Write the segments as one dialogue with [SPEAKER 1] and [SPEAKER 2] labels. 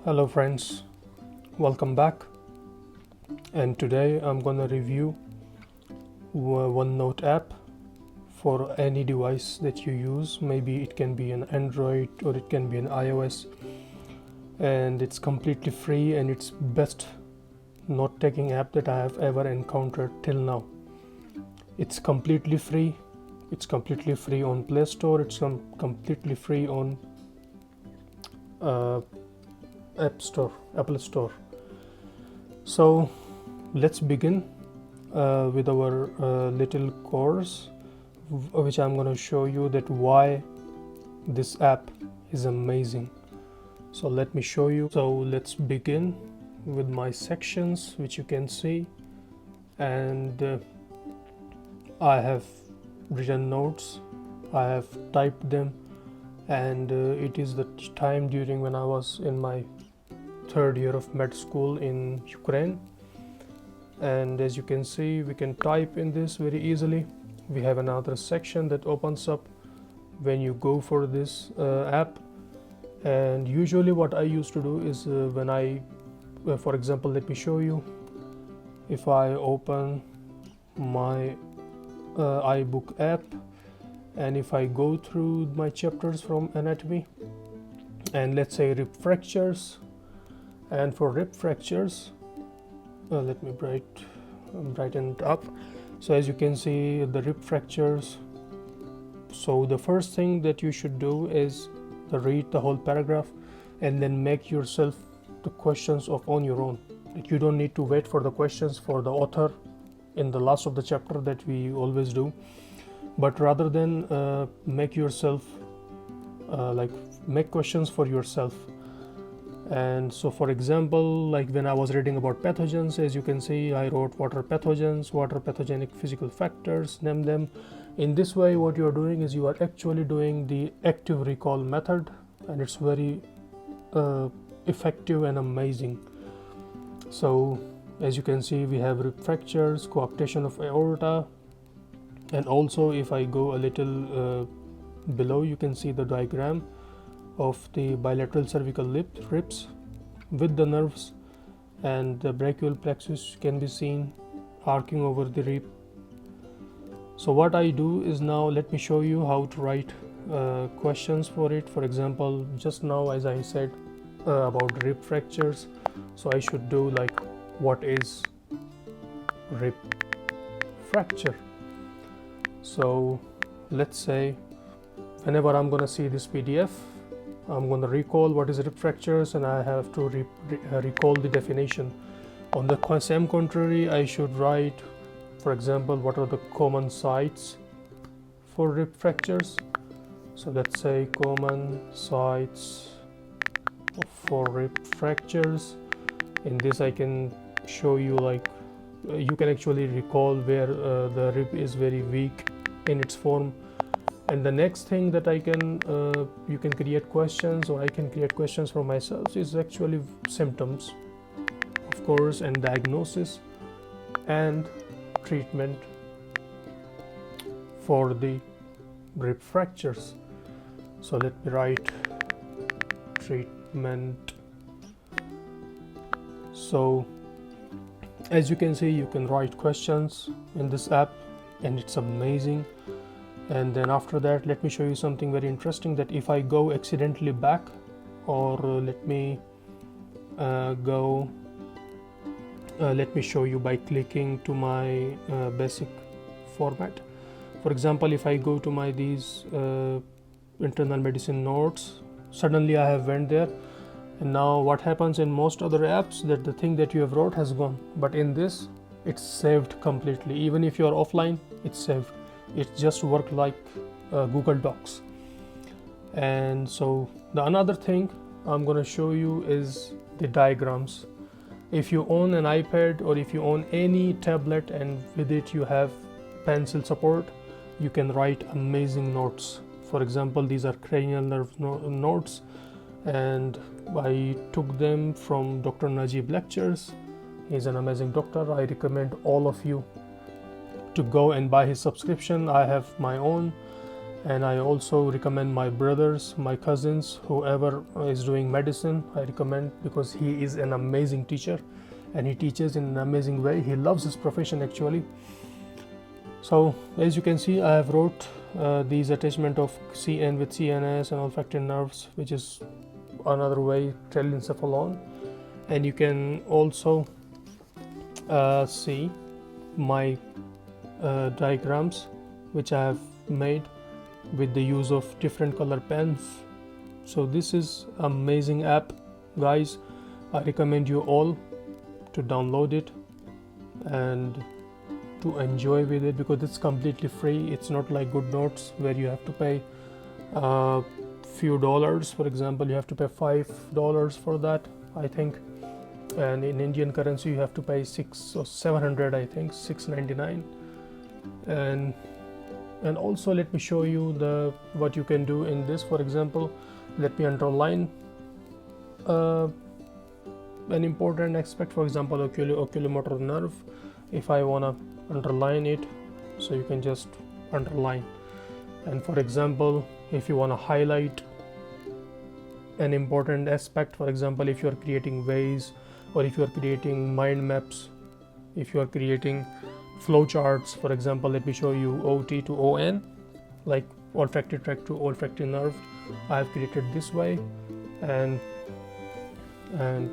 [SPEAKER 1] Hello friends, welcome back, and today I'm gonna review OneNote app for any device that you use. Maybe it can be an Android or it can be an iOS, and it's completely free and it's best note-taking app that I have ever encountered till now. It's completely free. It's completely free on Play Store. It's completely free on Apple Store. So let's begin with our little course, which I'm going to show you that why this app is amazing. So let me show you. So let's begin with my sections, which you can see, and I have written notes, I have typed them, and it is the time during when I was in my third year of med school in Ukraine. And as you can see, we can type in this very easily. We have another section that opens up when you go for this app, and usually what I used to do is when I for example, let me show you. If I open my iBook app, and if I go through my chapters from anatomy, and let's say rib fractures, and for rib fractures, let me brighten it up. So as you can see, the rib fractures. So the first thing that you should do is to read the whole paragraph and then make yourself the questions on your own. You don't need to wait for the questions for the author in the last of the chapter that we always do, but rather than make yourself make questions for yourself. And so for example, like when I was reading about pathogens, as you can see, I wrote what are pathogens, what are pathogenic physical factors, name them. In this way, what you are doing is you are actually doing the active recall method, and it's very effective and amazing. So as you can see, we have rib fractures, coaptation of aorta, and also if I go a little below, you can see the diagram of the bilateral cervical ribs with the nerves, and the brachial plexus can be seen arcing over the rib. So what I do is, now let me show you how to write questions for it. For example, just now as I said about rib fractures, so I should do like, what is rib fracture? So let's say whenever I'm gonna see this PDF, I'm gonna recall what is rib fractures, and I have to recall the definition. On the same contrary, I should write, for example, what are the common sites for rib fractures. So let's say common sites for rib fractures. In this I can show you, like you can actually recall where the rib is very weak in its form. And the next thing that I can you can create questions, or I can create questions for myself, is actually symptoms, of course, and diagnosis and treatment for the rib fractures. So let me write treatment. So as you can see, you can write questions in this app, and it's amazing. And then after that, let me show you something very interesting, that if I go accidentally back, or let me let me show you by clicking to my basic format. For example, if I go to my these internal medicine notes, suddenly I have went there, and now what happens in most other apps, that the thing that you have wrote has gone, but in this it's saved completely. Even if you are offline, it's saved. It just works like Google Docs. And so the another thing I'm going to show you is the diagrams. If you own an iPad, or if you own any tablet and with it you have pencil support, you can write amazing notes. For example, these are cranial nerve notes, and I took them from Dr. Najib lectures. He's an amazing doctor. I recommend all of you to go and buy his subscription. I have my own, and I also recommend my brothers, my cousins, whoever is doing medicine. I recommend, because he is an amazing teacher and he teaches in an amazing way. He loves his profession actually. So as you can see, I have wrote these attachment of CN with CNS and olfactory nerves, which is another way, telencephalon. And you can also see my diagrams which I have made with the use of different color pens. So this is amazing app, guys. I recommend you all to download it and to enjoy with it, because it's completely free. It's not like GoodNotes where you have to pay a few dollars. For example, you have to pay $5 for that, I think, and in Indian currency you have to pay 600 or 700, I think, $6.99. And also let me show you what you can do in this. For example, let me underline an important aspect, for example, oculomotor nerve. If I want to underline it, so you can just underline. And for example, if you want to highlight an important aspect, for example, if you are creating ways, or if you are creating mind maps, if you are creating flowcharts, for example, let me show you OT to ON, like olfactory tract to olfactory nerve. I have created this way, and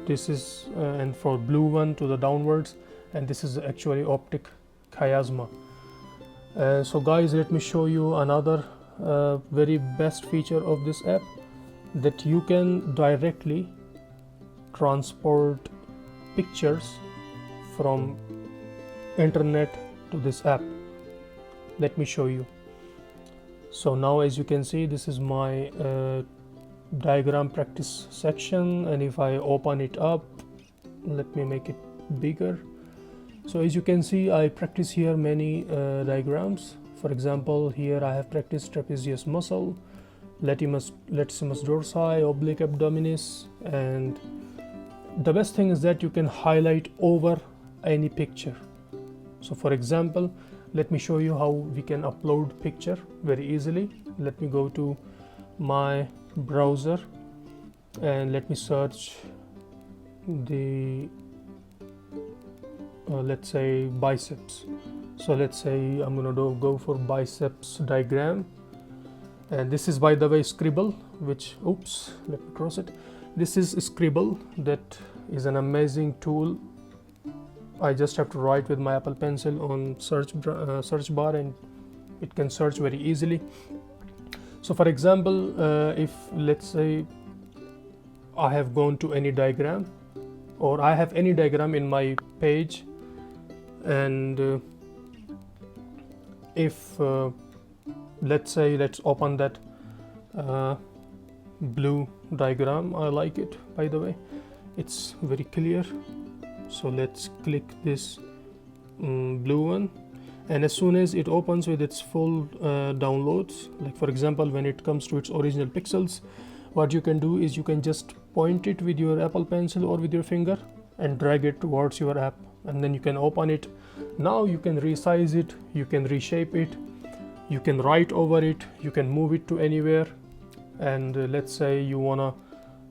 [SPEAKER 1] this is and for blue one to the downwards, and this is actually optic chiasma. So guys, let me show you another very best feature of this app, that you can directly transport pictures from internet to this app. Let me show you. So now, as you can see, this is my diagram practice section, and if I open it up, let me make it bigger. So as you can see, I practice here many diagrams. For example, here I have practiced trapezius muscle, latissimus dorsi, oblique abdominis, and the best thing is that you can highlight over any picture. So for example, let me show you how we can upload picture very easily. Let me go to my browser and let me search the let's say biceps. So let's say I'm gonna go for biceps diagram, and this is, by the way, Scribble, which, oops, let me cross it. This is Scribble, that is an amazing tool. I just have to write with my Apple Pencil on search bar, and it can search very easily. So for example, if let's say I have gone to any diagram, or I have any diagram in my page, and if let's open that blue diagram. I like it, by the way, it's very clear. So let's click this blue one, and as soon as it opens with its full downloads, like for example when it comes to its original pixels, what you can do is you can just point it with your Apple Pencil or with your finger and drag it towards your app, and then you can open it. Now you can resize it, you can reshape it, you can write over it, you can move it to anywhere. And let's say you wanna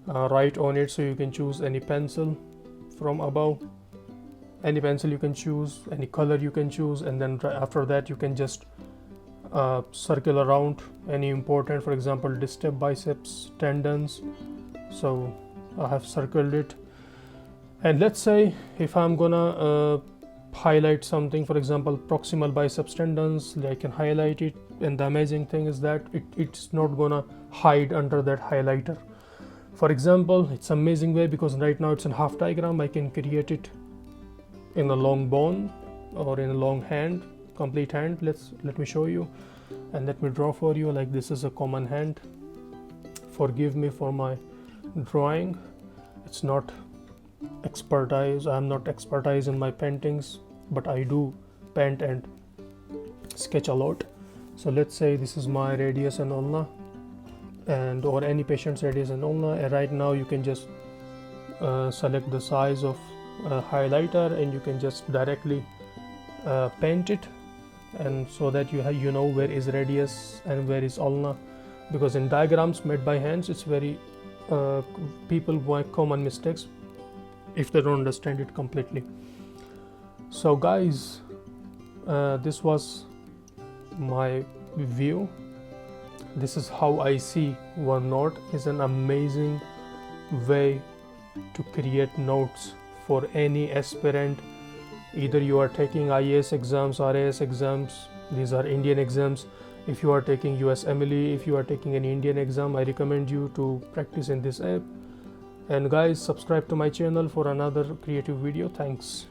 [SPEAKER 1] write on it, so you can choose any pencil from above, any pencil you can choose, any color you can choose, and then after that you can just circle around any important, for example, distal biceps tendons. So I have circled it, and let's say if I'm gonna highlight something, for example proximal biceps tendons, I can highlight it, and the amazing thing is that it's not gonna hide under that highlighter. For example, it's amazing way, because right now it's in half diagram. I can create it in a long bone or in a long hand, complete hand. Let me show you, and let me draw for you. Like, this is a common hand. Forgive me for my drawing, it's not expertise. I'm not expertise in my paintings, but I do paint and sketch a lot. So let's say this is my radius and ulna, and or any patient's radius and ulna, and right now you can just select the size of highlighter, and you can just directly paint it, and so that you know where is radius and where is ulna, because in diagrams made by hands it's very people make common mistakes if they don't understand it completely. So guys, this was my view. This is how I see OneNote is an amazing way to create notes for any aspirant. Either you are taking IAS exams, RAS exams, these are Indian exams. If you are taking USMLE, if you are taking an Indian exam, I recommend you to practice in this app. And guys, subscribe to my channel for another creative video. Thanks.